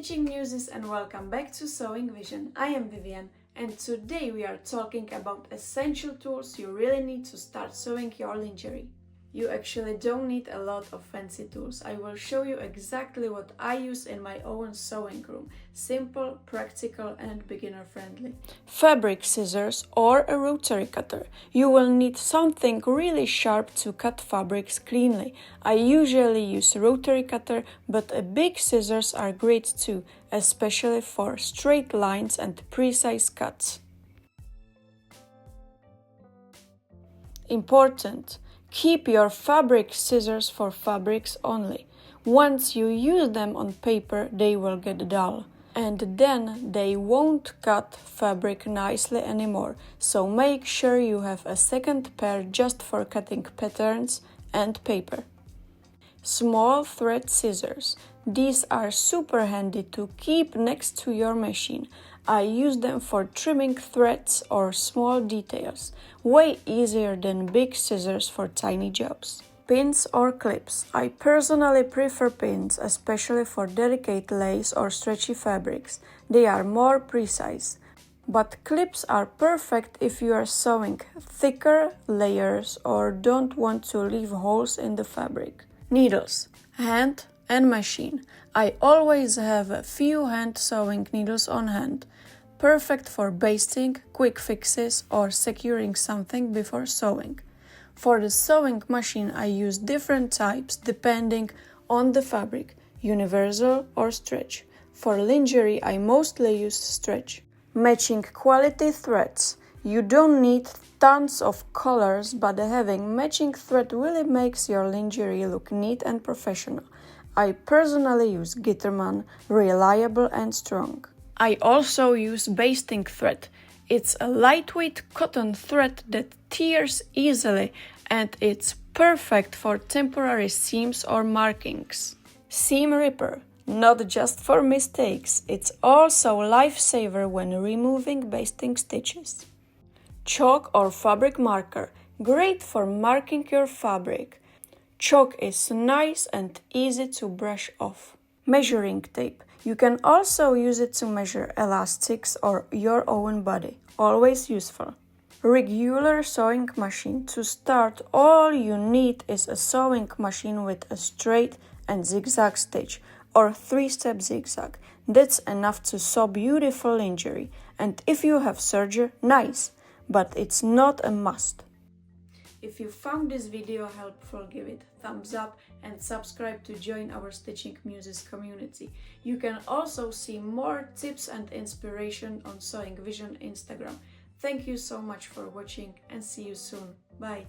Stitching Muses and welcome back to Sewing Vision. I am Vivian and today we are talking about essential tools you really need to start sewing your lingerie. You actually don't need a lot of fancy tools. I will show you exactly what I use in my own sewing room. Simple, practical and beginner friendly. Fabric scissors or a rotary cutter. You will need something really sharp to cut fabrics cleanly. I usually use rotary cutter, but big scissors are great too, especially for straight lines and precise cuts. Important. Keep your fabric scissors for fabrics only. Once you use them on paper, they will get dull. And then they won't cut fabric nicely anymore. So make sure you have a second pair just for cutting patterns and paper. Small thread scissors. These are super handy to keep next to your machine. I use them for trimming threads or small details. Way easier than big scissors for tiny jobs. Pins or clips. I personally prefer pins, especially for delicate lace or stretchy fabrics. They are more precise. But clips are perfect if you are sewing thicker layers or don't want to leave holes in the fabric. Needles, hand and machine. I always have a few hand sewing needles on hand. Perfect for basting, quick fixes or securing something before sewing. For the sewing machine I use different types depending on the fabric, universal or stretch. For lingerie I mostly use stretch. Matching quality threads. You don't need tons of colors, but having matching thread really makes your lingerie look neat and professional. I personally use Gitterman, reliable and strong. I also use basting thread. It's a lightweight cotton thread that tears easily and it's perfect for temporary seams or markings. Seam ripper. Not just for mistakes, it's also a lifesaver when removing basting stitches. Chalk or fabric marker. Great for marking your fabric. Chalk is nice and easy to brush off. Measuring tape. You can also use it to measure elastics or your own body. Always useful. Regular sewing machine. To start, all you need is a sewing machine with a straight and zigzag stitch or 3-step zigzag. That's enough to sew beautiful lingerie. And if you have Serger, nice, but it's not a must. If you found this video helpful, give it a thumbs up and subscribe to join our Stitching Muses community. You can also see more tips and inspiration on Sewing Vision Instagram. Thank you so much for watching and see you soon. Bye!